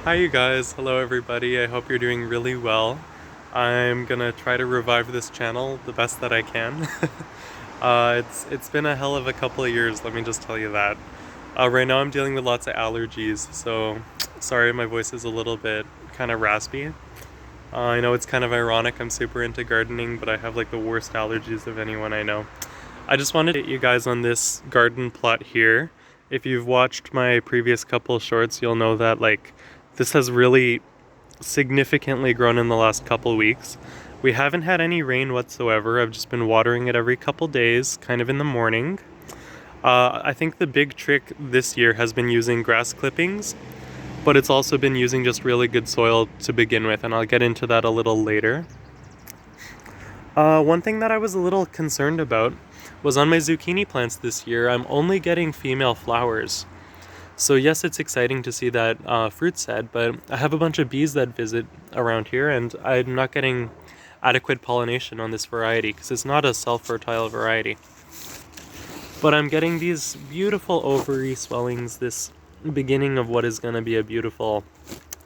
Hi you guys, hello everybody, I hope you're doing really well. I'm gonna try to revive this channel the best that I can. It's been a hell of a couple of years, let me just tell you that. Right now I'm dealing with lots of allergies, so sorry my voice is a little bit kind of raspy. I know it's kind of ironic, I'm super into gardening, but I have like the worst allergies of anyone I know. I just wanted to get you guys on this garden plot here. If you've watched my previous couple shorts, you'll know that like this has really significantly grown in the last couple weeks. We haven't had any rain whatsoever. I've just been watering it every couple days, kind of in the morning. I think the big trick this year has been using grass clippings, but it's also been using just really good soil to begin with, and I'll get into that a little later. One thing that I was a little concerned about was on my zucchini plants this year, I'm only getting female flowers. So yes, it's exciting to see that fruit set, but I have a bunch of bees that visit around here and I'm not getting adequate pollination on this variety because it's not a self-fertile variety. But I'm getting these beautiful ovary swellings, this beginning of what is going to be a beautiful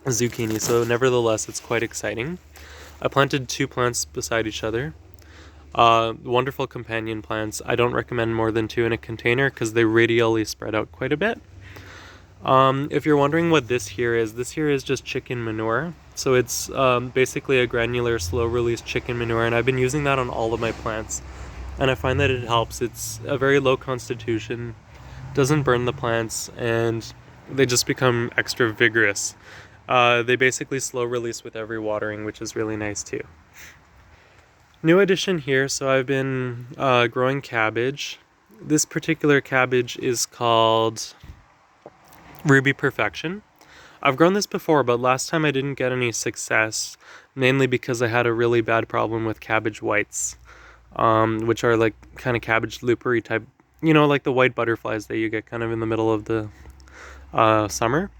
zucchini, so nevertheless it's quite exciting. I planted two plants beside each other. Wonderful companion plants. I don't recommend more than two in a container because they radially spread out quite a bit. If you're wondering what this here is just chicken manure. So it's basically a granular, slow-release chicken manure, and I've been using that on all of my plants. And I find that it helps. It's a very low constitution, doesn't burn the plants, and they just become extra vigorous. They basically slow release with every watering, which is really nice too. New addition here, so I've been growing cabbage. This particular cabbage is called Ruby Perfection. I've grown this before, but last time I didn't get any success, mainly because I had a really bad problem with cabbage whites, which are like kind of cabbage loopery type, like the white butterflies that you get kind of in the middle of the summer.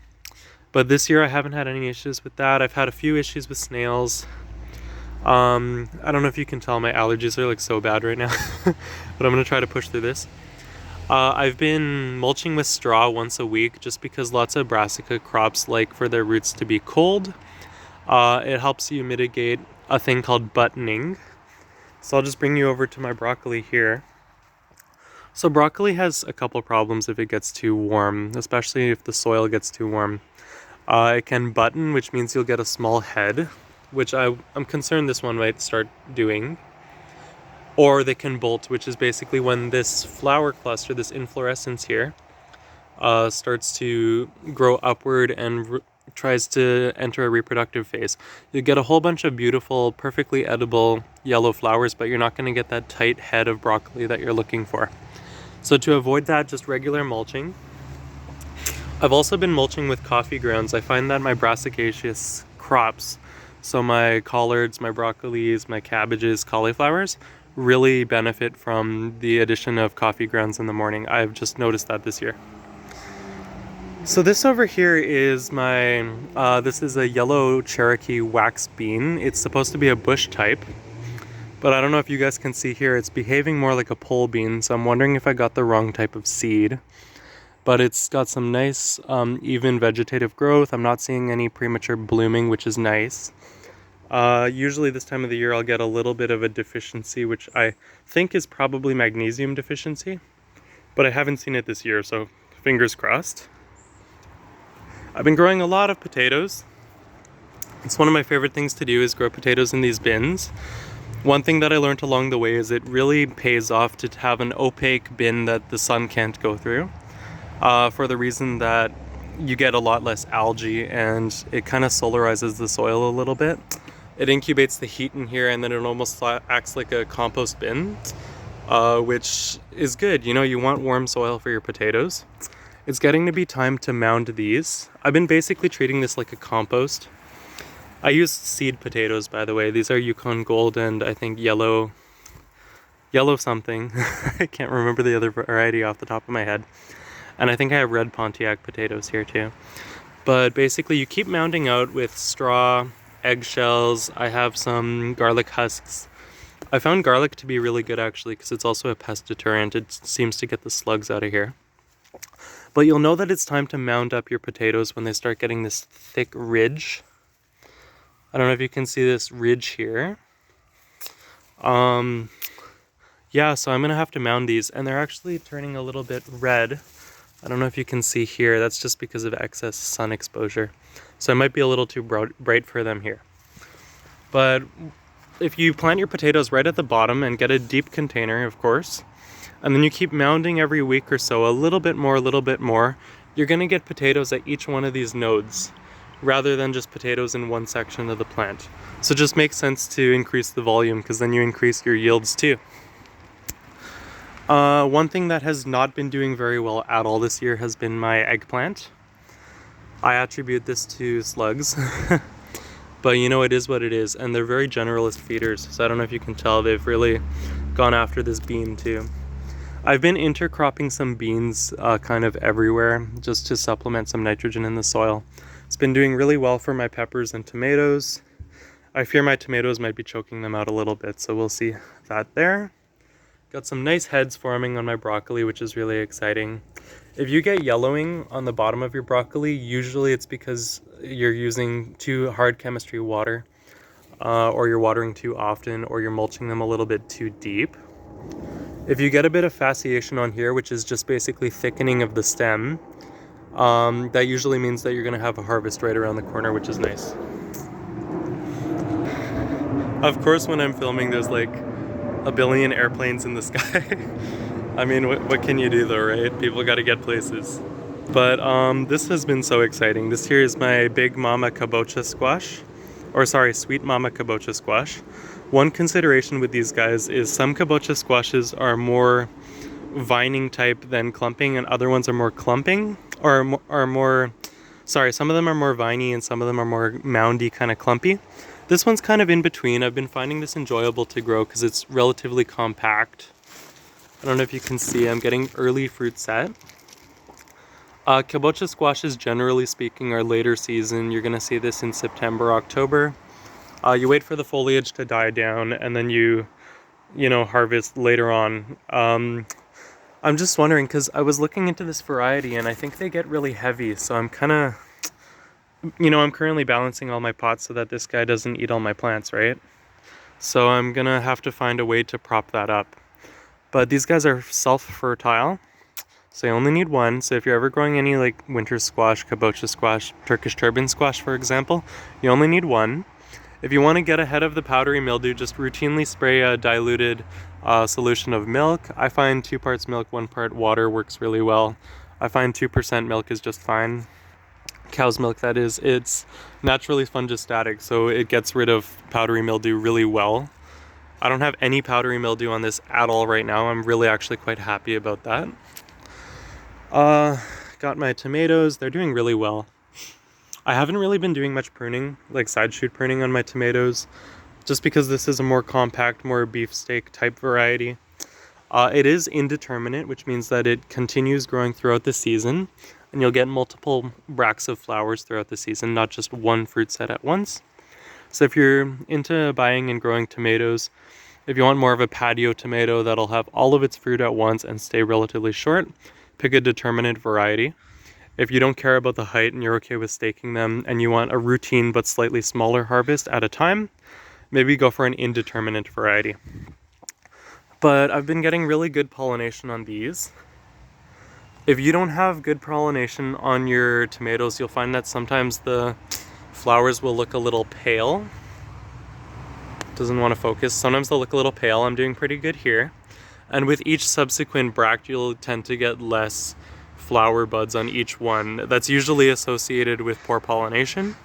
But this year I haven't had any issues with that. I've had a few issues with snails. I don't know if you can tell my allergies are like so bad right now, but I'm gonna try to push through this. I've been mulching with straw once a week just because lots of brassica crops like for their roots to be cold. It helps you mitigate a thing called buttoning. So I'll just bring you over to my broccoli here. So broccoli has a couple problems if it gets too warm, especially if the soil gets too warm. It can button, which means you'll get a small head, which I'm concerned this one might start doing. Or they can bolt, which is basically when this flower cluster, this inflorescence here, starts to grow upward and tries to enter a reproductive phase. You get a whole bunch of beautiful, perfectly edible yellow flowers, but you're not going to get that tight head of broccoli that you're looking for. So to avoid that, just regular mulching. I've also been mulching with coffee grounds. I find that my brassicaceous crops, so my collards, my broccolis, my cabbages, cauliflowers, really benefit from the addition of coffee grounds in the morning. I've just noticed that this year. So this over here is this is a yellow Cherokee wax bean. It's supposed to be a bush type, but I don't know if you guys can see here, it's behaving more like a pole bean, so I'm wondering if I got the wrong type of seed. But it's got some nice even vegetative growth. I'm not seeing any premature blooming, which is nice. Usually this time of the year I'll get a little bit of a deficiency, which I think is probably magnesium deficiency, but I haven't seen it this year, so fingers crossed. I've been growing a lot of potatoes. It's one of my favorite things to do is grow potatoes in these bins. One thing that I learned along the way is it really pays off to have an opaque bin that the sun can't go through, for the reason that you get a lot less algae and it kind of solarizes the soil a little bit. It incubates the heat in here and then it almost acts like a compost bin, which is good. You want warm soil for your potatoes. It's getting to be time to mound these. I've been basically treating this like a compost. I use seed potatoes, by the way. These are Yukon Gold and I think yellow something. I can't remember the other variety off the top of my head. And I think I have red Pontiac potatoes here too. But basically you keep mounding out with straw, eggshells. I have some garlic husks. I found garlic to be really good actually because it's also a pest deterrent. It seems to get the slugs out of here. But you'll know that it's time to mound up your potatoes when they start getting this thick ridge. I don't know if you can see this ridge here. Yeah, so I'm gonna have to mound these, and they're actually turning a little bit red. I don't know if you can see here, that's just because of excess sun exposure. So it might be a little too bright for them here. But if you plant your potatoes right at the bottom and get a deep container, of course, and then you keep mounding every week or so, a little bit more, you're gonna get potatoes at each one of these nodes, rather than just potatoes in one section of the plant. So it just makes sense to increase the volume, because then you increase your yields too. One thing that has not been doing very well at all this year has been my eggplant. I attribute this to slugs, but you know, it is what it is, and they're very generalist feeders, so I don't know if you can tell, they've really gone after this bean too. I've been intercropping some beans kind of everywhere, just to supplement some nitrogen in the soil. It's been doing really well for my peppers and tomatoes. I fear my tomatoes might be choking them out a little bit, so we'll see that there. Got some nice heads forming on my broccoli, which is really exciting. If you get yellowing on the bottom of your broccoli, usually it's because you're using too hard chemistry water, or you're watering too often, or you're mulching them a little bit too deep. If you get a bit of fasciation on here, which is just basically thickening of the stem, that usually means that you're going to have a harvest right around the corner, which is nice. Of course, when I'm filming, there's like a billion airplanes in the sky. I mean, what can you do though, right? People got to get places. But this has been so exciting. This here is my Big Mama Kabocha squash, or sorry, Sweet Mama Kabocha squash. One consideration with these guys is some kabocha squashes are more vining type than clumping, and other ones are more clumping, or are more, sorry, some of them are more viney and some of them are more moundy, kind of clumpy. This one's kind of in between. I've been finding this enjoyable to grow because it's relatively compact. I don't know if you can see, I'm getting early fruit set. Kabocha squashes, generally speaking, are later season. You're gonna see this in September, October. You wait for the foliage to die down, and then you know, harvest later on. I'm just wondering, because I was looking into this variety, and I think they get really heavy, so I'm kind of, you know, I'm currently balancing all my pots so that this guy doesn't eat all my plants, right? So I'm gonna have to find a way to prop that up. But these guys are self-fertile, so you only need one. So if you're ever growing any like winter squash, kabocha squash, Turkish turban squash, for example, you only need one. If you want to get ahead of the powdery mildew, just routinely spray a diluted solution of milk. I find 2 parts milk, 1 part water works really well. I find 2% milk is just fine. Cow's milk, that is. It's naturally fungistatic, so it gets rid of powdery mildew really well. I don't have any powdery mildew on this at all right now. I'm really actually quite happy about that. Got my tomatoes. They're doing really well. I haven't really been doing much pruning, like side shoot pruning on my tomatoes, just because this is a more compact, more beefsteak type variety. It is indeterminate, which means that it continues growing throughout the season, and you'll get multiple bracts of flowers throughout the season, not just one fruit set at once. So if you're into buying and growing tomatoes, if you want more of a patio tomato that'll have all of its fruit at once and stay relatively short, pick a determinate variety. If you don't care about the height and you're okay with staking them and you want a routine but slightly smaller harvest at a time, maybe go for an indeterminate variety. But I've been getting really good pollination on these. If you don't have good pollination on your tomatoes, you'll find that sometimes the flowers will look a little pale. Doesn't want to focus. Sometimes they'll look a little pale. I'm doing pretty good here. And with each subsequent bract, you'll tend to get less flower buds on each one. That's usually associated with poor pollination.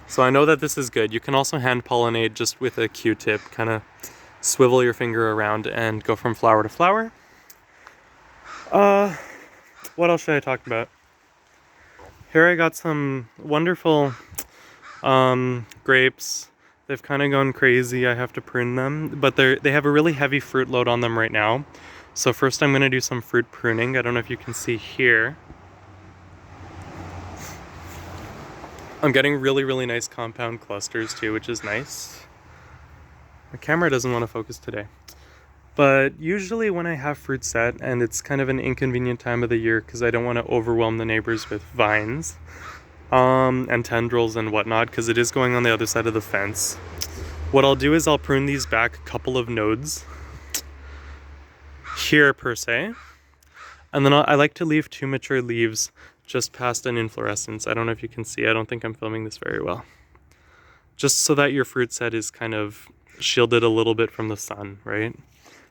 So I know that this is good. You can also hand pollinate just with a Q-tip, kind of swivel your finger around and go from flower to flower. What else should I talk about? Here I got some wonderful grapes. They've kind of gone crazy. I have to prune them, but they have a really heavy fruit load on them right now. So first I'm going to do some fruit pruning. I don't know if you can see here. I'm getting really, really nice compound clusters too, which is nice. My camera doesn't want to focus today. But usually when I have fruit set, and it's kind of an inconvenient time of the year because I don't want to overwhelm the neighbors with vines and tendrils and whatnot, because it is going on the other side of the fence. What I'll do is I'll prune these back a couple of nodes here per se, and then I like to leave 2 mature leaves just past an inflorescence. I don't know if you can see, I don't think I'm filming this very well. Just so that your fruit set is kind of shielded a little bit from the sun, right?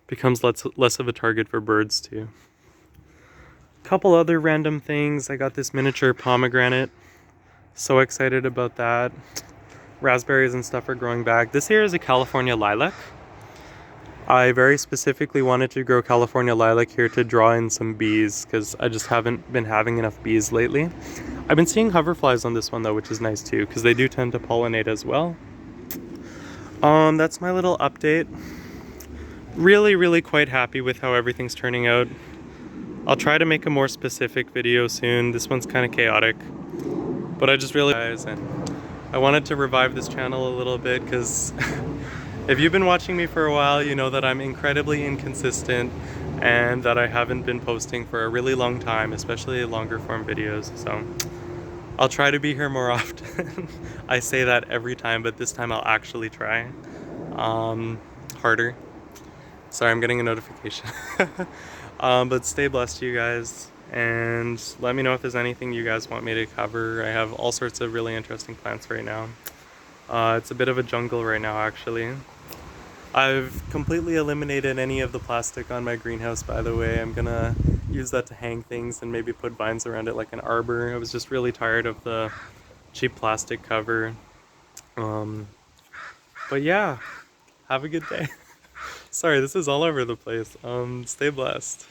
Becomes less of a target for birds too. Couple other random things. I got this miniature pomegranate. So excited about that. Raspberries and stuff are growing back. This here is a California lilac. I very specifically wanted to grow California lilac here to draw in some bees because I just haven't been having enough bees lately. I've been seeing hoverflies on this one though, which is nice too because they do tend to pollinate as well. That's my little update. Really quite happy with how everything's turning out. I'll try to make a more specific video soon. This one's kind of chaotic, but I just really I wanted to revive this channel a little bit because if you've been watching me for a while, you know that I'm incredibly inconsistent and that I haven't been posting for a really long time, especially longer form videos. So I'll try to be here more often. I say that every time, but this time I'll actually try harder. Sorry, I'm getting a notification. But stay blessed, you guys, and let me know if there's anything you guys want me to cover. I have all sorts of really interesting plants right now. It's a bit of a jungle right now, actually. I've completely eliminated any of the plastic on my greenhouse, by the way. I'm gonna use that to hang things and maybe put vines around it like an arbor. I was just really tired of the cheap plastic cover. But yeah, have a good day. Sorry, this is all over the place. Stay blessed.